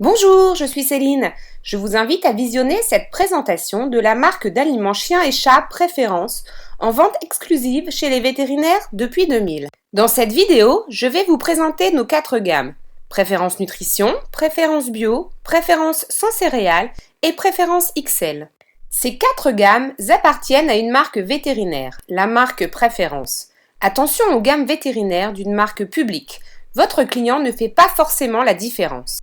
Bonjour, je suis Céline. Je vous invite à visionner cette présentation de la marque d'aliments chiens et chats Préférence, en vente exclusive chez les vétérinaires depuis 2000. Dans cette vidéo, je vais vous présenter nos 4 gammes. Préférence Nutrition, Préférence Bio, Préférence sans céréales et Préférence XL. Ces 4 gammes appartiennent à une marque vétérinaire, la marque Préférence. Attention aux gammes vétérinaires d'une marque publique. Votre client ne fait pas forcément la différence.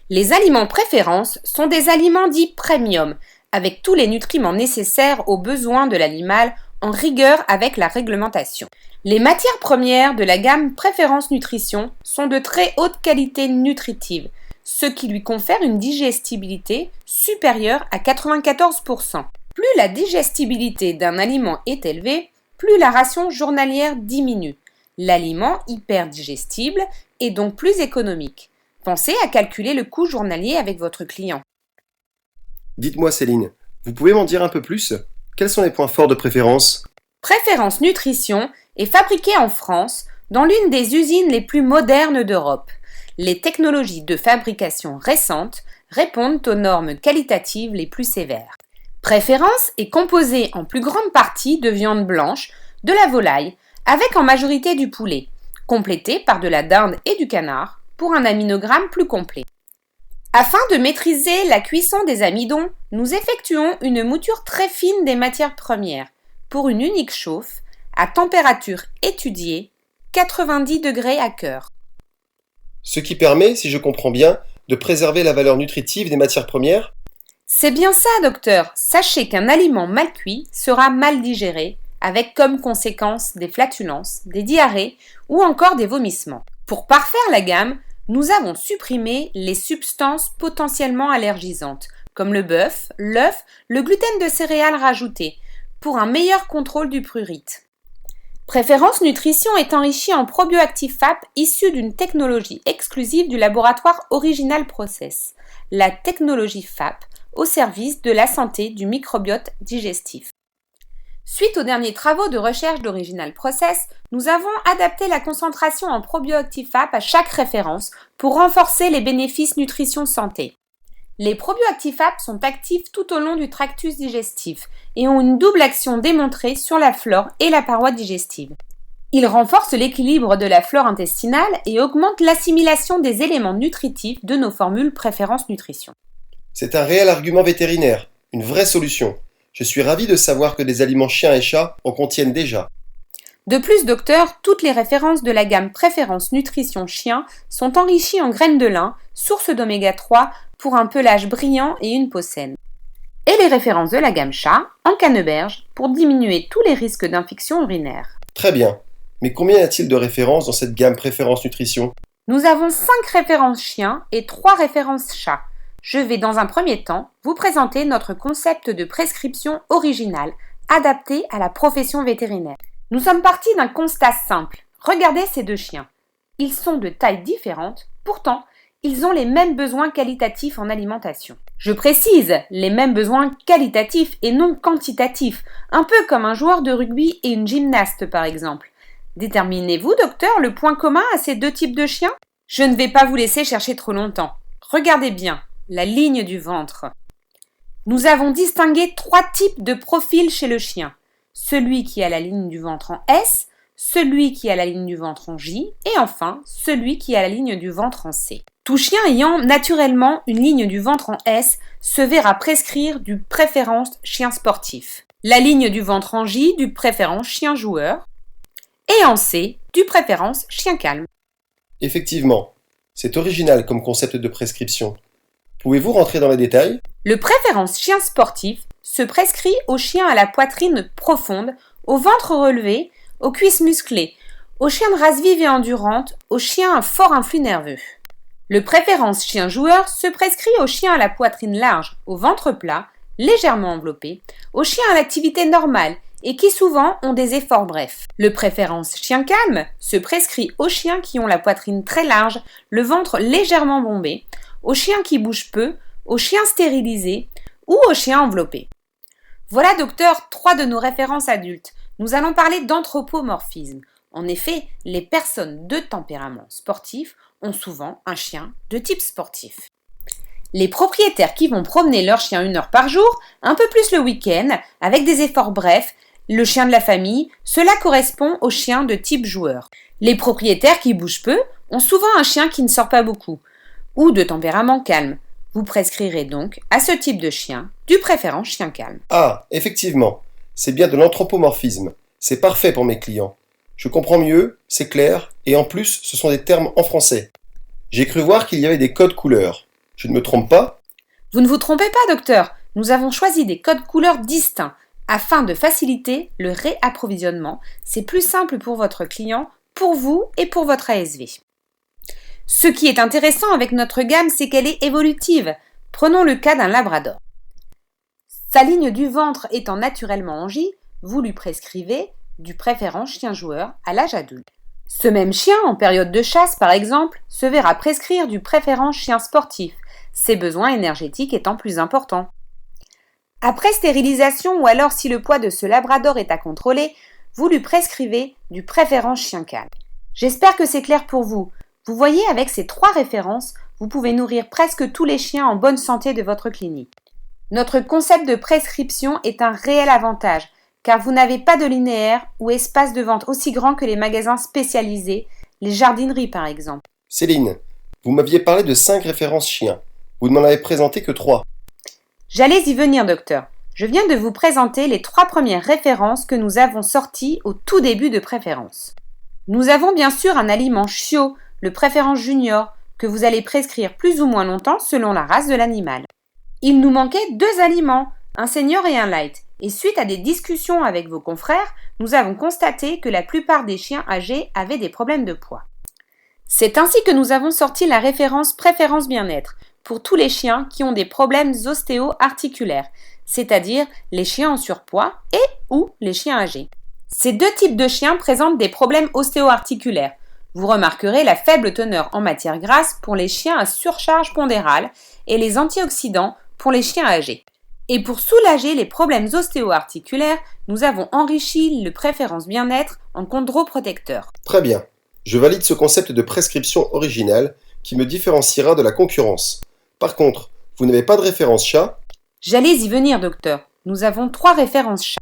Les aliments Préférence sont des aliments dits premium, avec tous les nutriments nécessaires aux besoins de l'animal en rigueur avec la réglementation. Les matières premières de la gamme Préférence Nutrition sont de très haute qualité nutritive, ce qui lui confère une digestibilité supérieure à 94%. Plus la digestibilité d'un aliment est élevée, plus la ration journalière diminue. L'aliment hyperdigestible est donc plus économique. Pensez à calculer le coût journalier avec votre client. Dites-moi Céline, vous pouvez m'en dire un peu plus? Quels sont les points forts de Préférence? Préférence Nutrition est fabriquée en France dans l'une des usines les plus modernes d'Europe. Les technologies de fabrication récentes répondent aux normes qualitatives les plus sévères. Préférence est composée en plus grande partie de viande blanche, de la volaille, avec en majorité du poulet, complété par de la dinde et du canard, pour un aminogramme plus complet. Afin de maîtriser la cuisson des amidons, nous effectuons une mouture très fine des matières premières, pour une unique chauffe, à température étudiée, 90 degrés à cœur. Ce qui permet, si je comprends bien, de préserver la valeur nutritive des matières premières? C'est bien ça, docteur. Sachez qu'un aliment mal cuit sera mal digéré, avec comme conséquence des flatulences, des diarrhées ou encore des vomissements. Pour parfaire la gamme, nous avons supprimé les substances potentiellement allergisantes, comme le bœuf, l'œuf, le gluten de céréales rajouté, pour un meilleur contrôle du prurite. Préférence Nutrition est enrichie en probioactifs FAP issus d'une technologie exclusive du laboratoire Original Process, la technologie FAP au service de la santé du microbiote digestif. Suite aux derniers travaux de recherche d'Original Process, nous avons adapté la concentration en probioactifs FAP à chaque référence pour renforcer les bénéfices nutrition santé. Les probioactifs FAP sont actifs tout au long du tractus digestif et ont une double action démontrée sur la flore et la paroi digestive. Ils renforcent l'équilibre de la flore intestinale et augmentent l'assimilation des éléments nutritifs de nos formules Préférence Nutrition. C'est un réel argument vétérinaire, une vraie solution. Je suis ravi de savoir que des aliments chiens et chats en contiennent déjà. De plus, docteur, toutes les références de la gamme Préférence Nutrition Chien sont enrichies en graines de lin, source d'oméga 3 pour un pelage brillant et une peau saine. Et les références de la gamme Chat en canneberge pour diminuer tous les risques d'infection urinaire. Très bien. Mais combien y a-t-il de références dans cette gamme Préférence Nutrition? Nous avons 5 références chiens et 3 références chats. Je vais dans un premier temps vous présenter notre concept de prescription originale, adapté à la profession vétérinaire. Nous sommes partis d'un constat simple. Regardez ces 2 chiens. Ils sont de tailles différentes, pourtant, ils ont les mêmes besoins qualitatifs en alimentation. Je précise, les mêmes besoins qualitatifs et non quantitatifs, un peu comme un joueur de rugby et une gymnaste par exemple. Déterminez-vous, docteur, le point commun à ces 2 types de chiens? Je ne vais pas vous laisser chercher trop longtemps. Regardez bien. La ligne du ventre. Nous avons distingué 3 types de profils chez le chien. Celui qui a la ligne du ventre en S, celui qui a la ligne du ventre en J et enfin celui qui a la ligne du ventre en C. Tout chien ayant naturellement une ligne du ventre en S se verra prescrire du Préférence chien sportif. La ligne du ventre en J du Préférence chien joueur et en C du Préférence chien calme. Effectivement, c'est original comme concept de prescription. Pouvez-vous rentrer dans les détails? Le Préférence chien sportif se prescrit aux chiens à la poitrine profonde, au ventre relevé, aux cuisses musclées, aux chiens de race vive et endurante, aux chiens à fort influx nerveux. Le Préférence chien joueur se prescrit aux chiens à la poitrine large, au ventre plat, légèrement enveloppé, aux chiens à l'activité normale et qui souvent ont des efforts brefs. Le Préférence chien calme se prescrit aux chiens qui ont la poitrine très large, le ventre légèrement bombé, aux chiens qui bougent peu, aux chiens stérilisés ou aux chiens enveloppés. Voilà, docteur, 3 de nos références adultes. Nous allons parler d'anthropomorphisme. En effet, les personnes de tempérament sportif ont souvent un chien de type sportif. Les propriétaires qui vont promener leur chien 1 heure par jour, un peu plus le week-end, avec des efforts brefs, le chien de la famille, cela correspond aux chiens de type joueur. Les propriétaires qui bougent peu ont souvent un chien qui ne sort pas beaucoup, ou de tempérament calme. Vous prescrirez donc à ce type de chien du préférence chien calme. Ah, effectivement, c'est bien de l'anthropomorphisme. C'est parfait pour mes clients. Je comprends mieux, c'est clair, et en plus, ce sont des termes en français. J'ai cru voir qu'il y avait des codes couleurs. Je ne me trompe pas? Vous ne vous trompez pas, docteur. Nous avons choisi des codes couleurs distincts afin de faciliter le réapprovisionnement. C'est plus simple pour votre client, pour vous et pour votre ASV. Ce qui est intéressant avec notre gamme, c'est qu'elle est évolutive. Prenons le cas d'un labrador. Sa ligne du ventre étant naturellement en J, vous lui prescrivez du préférence chien joueur à l'âge adulte. Ce même chien, en période de chasse par exemple, se verra prescrire du préférence chien sportif, ses besoins énergétiques étant plus importants. Après stérilisation ou alors si le poids de ce labrador est à contrôler, vous lui prescrivez du préférence chien calme. J'espère que c'est clair pour vous. Vous voyez, avec ces 3 références, vous pouvez nourrir presque tous les chiens en bonne santé de votre clinique. Notre concept de prescription est un réel avantage, car vous n'avez pas de linéaire ou espace de vente aussi grand que les magasins spécialisés, les jardineries par exemple. Céline, vous m'aviez parlé de 5 références chiens. Vous ne m'en avez présenté que 3. J'allais y venir, docteur. Je viens de vous présenter les 3 premières références que nous avons sorties au tout début de Préférence. Nous avons bien sûr un aliment chiot, le Préférence Junior, que vous allez prescrire plus ou moins longtemps selon la race de l'animal. Il nous manquait 2 aliments, un senior et un light, et suite à des discussions avec vos confrères, nous avons constaté que la plupart des chiens âgés avaient des problèmes de poids. C'est ainsi que nous avons sorti la référence Préférence Bien-être pour tous les chiens qui ont des problèmes ostéo-articulaires, c'est-à-dire les chiens en surpoids et ou les chiens âgés. Ces 2 types de chiens présentent des problèmes ostéo-articulaires. Vous remarquerez la faible teneur en matière grasse pour les chiens à surcharge pondérale et les antioxydants pour les chiens âgés. Et pour soulager les problèmes ostéo-articulaires, nous avons enrichi le Préférence Bien-être en chondroprotecteur. Très bien. Je valide ce concept de prescription originale qui me différenciera de la concurrence. Par contre, vous n'avez pas de référence chat? J'allais y venir, docteur. Nous avons 3 références chats.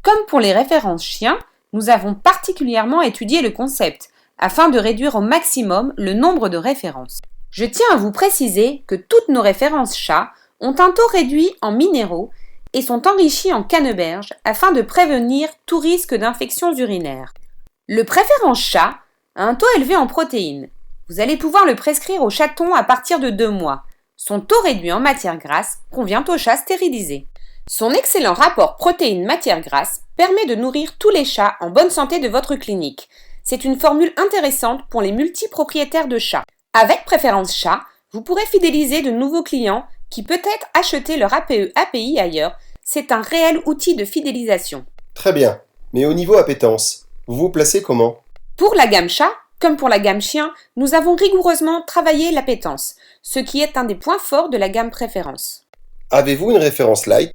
Comme pour les références chiens, nous avons particulièrement étudié le concept afin de réduire au maximum le nombre de références. Je tiens à vous préciser que toutes nos références chats ont un taux réduit en minéraux et sont enrichies en canneberge afin de prévenir tout risque d'infections urinaires. Le préférence chat a un taux élevé en protéines. Vous allez pouvoir le prescrire aux chatons à partir de 2 mois. Son taux réduit en matière grasse convient aux chats stérilisés. Son excellent rapport protéines-matière grasse permet de nourrir tous les chats en bonne santé de votre clinique. C'est une formule intéressante pour les multipropriétaires de chats. Avec Préférence Chat, vous pourrez fidéliser de nouveaux clients qui peut-être achetaient leur APE/API ailleurs. C'est un réel outil de fidélisation. Très bien. Mais au niveau appétence, vous vous placez comment? Pour la gamme chat, comme pour la gamme chien, nous avons rigoureusement travaillé l'appétence, ce qui est un des points forts de la gamme Préférence. Avez-vous une référence light?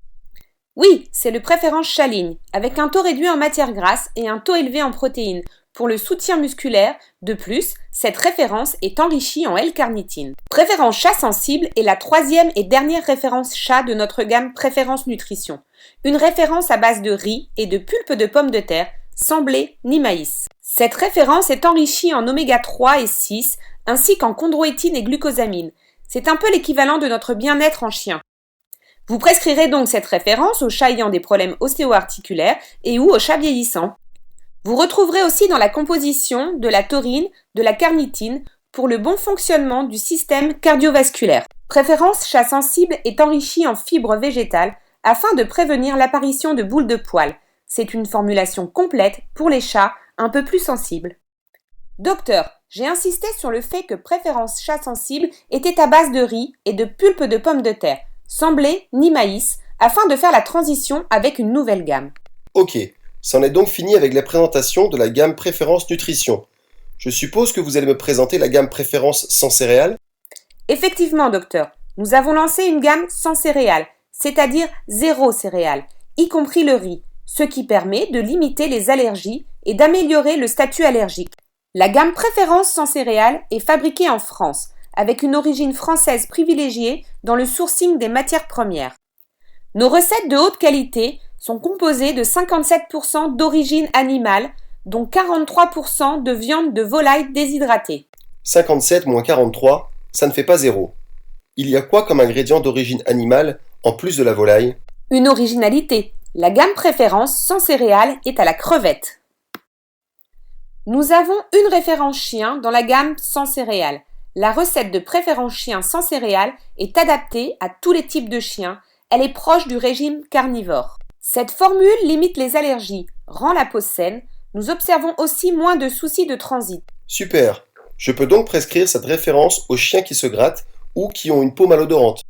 Oui, c'est le Préférence Chaligne, avec un taux réduit en matière grasse et un taux élevé en protéines. Pour le soutien musculaire, de plus, cette référence est enrichie en L-carnitine. Préférence chat sensible est la 3e et dernière référence chat de notre gamme Préférence Nutrition. Une référence à base de riz et de pulpe de pommes de terre, sans blé ni maïs. Cette référence est enrichie en oméga 3 et 6, ainsi qu'en chondroïtine et glucosamine. C'est un peu l'équivalent de notre bien-être en chien. Vous prescrirez donc cette référence aux chats ayant des problèmes ostéo-articulaires et ou aux chats vieillissants. Vous retrouverez aussi dans la composition de la taurine, de la carnitine pour le bon fonctionnement du système cardiovasculaire. Préférence chat sensible est enrichie en fibres végétales afin de prévenir l'apparition de boules de poils. C'est une formulation complète pour les chats un peu plus sensibles. Docteur, j'ai insisté sur le fait que Préférence chat sensible était à base de riz et de pulpe de pommes de terre, sans blé ni maïs, afin de faire la transition avec une nouvelle gamme. Ok, c'en est donc fini avec la présentation de la gamme Préférence Nutrition. Je suppose que vous allez me présenter la gamme Préférence sans céréales? Effectivement, docteur, nous avons lancé une gamme sans céréales, c'est-à-dire 0 céréales, y compris le riz, ce qui permet de limiter les allergies et d'améliorer le statut allergique. La gamme Préférence sans céréales est fabriquée en France, avec une origine française privilégiée dans le sourcing des matières premières. Nos recettes de haute qualité sont composées de 57% d'origine animale, dont 43% de viande de volaille déshydratée. 57 moins 43, ça ne fait pas 0. Il y a quoi comme ingrédient d'origine animale en plus de la volaille? Une originalité, la gamme préférence sans céréales est à la crevette. Nous avons une référence chien dans la gamme sans céréales. La recette de préférence chien sans céréales est adaptée à tous les types de chiens. Elle est proche du régime carnivore. Cette formule limite les allergies, rend la peau saine. Nous observons aussi moins de soucis de transit. Super. Je peux donc prescrire cette référence aux chiens qui se grattent ou qui ont une peau malodorante.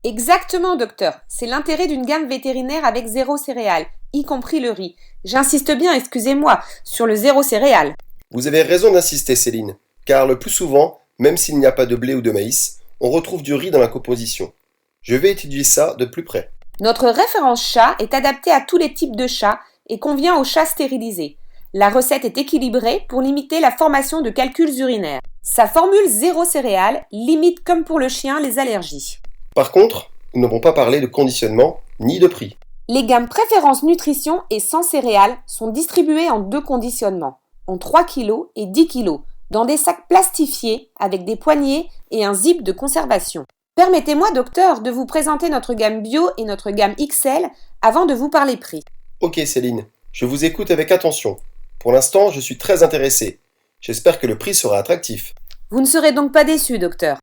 Exactement, docteur. C'est l'intérêt d'une gamme vétérinaire avec zéro céréales, y compris le riz. J'insiste bien, excusez-moi, sur le zéro céréales. Vous avez raison d'insister, Céline, car le plus souvent, même s'il n'y a pas de blé ou de maïs, on retrouve du riz dans la composition. Je vais étudier ça de plus près. Notre référence chat est adaptée à tous les types de chats et convient aux chats stérilisés. La recette est équilibrée pour limiter la formation de calculs urinaires. Sa formule zéro céréales limite comme pour le chien les allergies. Par contre, nous n'avons pas parlé de conditionnement ni de prix. Les gammes préférence nutrition et sans céréales sont distribuées en 2 conditionnements, en 3 kg et 10 kg, dans des sacs plastifiés avec des poignées et un zip de conservation. Permettez-moi, docteur, de vous présenter notre gamme bio et notre gamme XL avant de vous parler prix. Ok Céline, je vous écoute avec attention. Pour l'instant, je suis très intéressé. J'espère que le prix sera attractif. Vous ne serez donc pas déçu, docteur.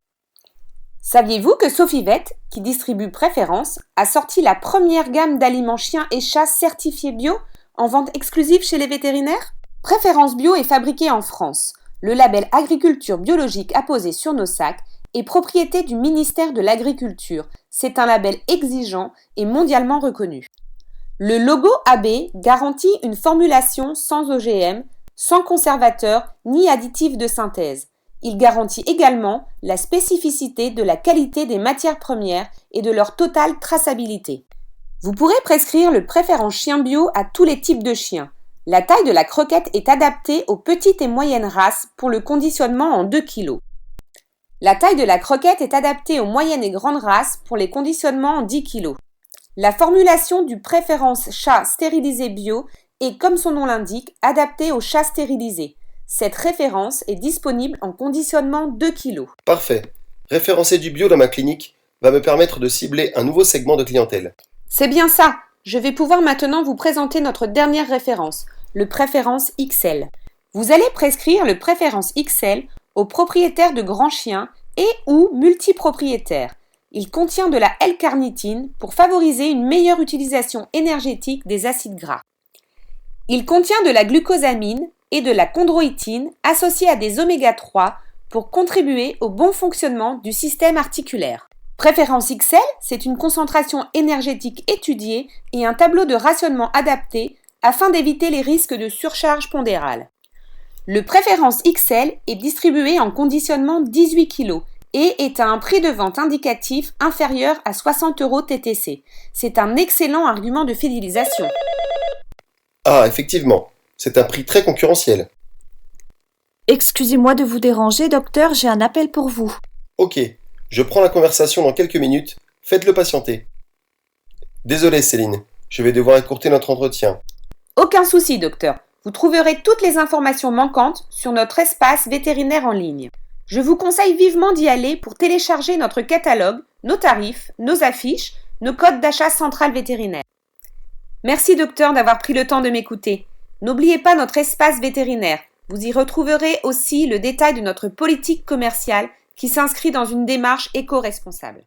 Saviez-vous que Sofivet, qui distribue Préférence, a sorti la première gamme d'aliments chiens et chats certifiés bio en vente exclusive chez les vétérinaires? Préférence Bio est fabriquée en France. Le label Agriculture biologique apposé sur nos sacs est propriété du ministère de l'Agriculture. C'est un label exigeant et mondialement reconnu. Le logo AB garantit une formulation sans OGM, sans conservateur ni additifs de synthèse. Il garantit également la spécificité de la qualité des matières premières et de leur totale traçabilité. Vous pourrez prescrire le Préférence Chien Bio à tous les types de chiens. La taille de la croquette est adaptée aux petites et moyennes races pour le conditionnement en 2 kg. La taille de la croquette est adaptée aux moyennes et grandes races pour les conditionnements en 10 kg. La formulation du Préférence Chat stérilisé bio est, comme son nom l'indique, adaptée aux chats stérilisés. Cette référence est disponible en conditionnement 2 kg. Parfait. Référencer du bio dans ma clinique va me permettre de cibler un nouveau segment de clientèle. C'est bien ça. Je vais pouvoir maintenant vous présenter notre dernière référence, le Préférence XL. Vous allez prescrire le Préférence XL aux propriétaires de grands chiens et ou multipropriétaires. Il contient de la L-carnitine pour favoriser une meilleure utilisation énergétique des acides gras. Il contient de la glucosamine et de la chondroïtine associée à des oméga 3 pour contribuer au bon fonctionnement du système articulaire. Préférence XL, c'est une concentration énergétique étudiée et un tableau de rationnement adapté afin d'éviter les risques de surcharge pondérale. Le Préférence XL est distribué en conditionnement 18 kg et est à un prix de vente indicatif inférieur à 60 € TTC. C'est un excellent argument de fidélisation. Ah, effectivement, c'est un prix très concurrentiel. Excusez-moi de vous déranger, docteur, j'ai un appel pour vous. Ok, je prends la conversation dans quelques minutes, faites-le patienter. Désolé Céline, je vais devoir écourter notre entretien. Aucun souci, docteur. Vous trouverez toutes les informations manquantes sur notre espace vétérinaire en ligne. Je vous conseille vivement d'y aller pour télécharger notre catalogue, nos tarifs, nos affiches, nos codes d'achat central vétérinaire. Merci docteur d'avoir pris le temps de m'écouter. N'oubliez pas notre espace vétérinaire. Vous y retrouverez aussi le détail de notre politique commerciale qui s'inscrit dans une démarche éco-responsable.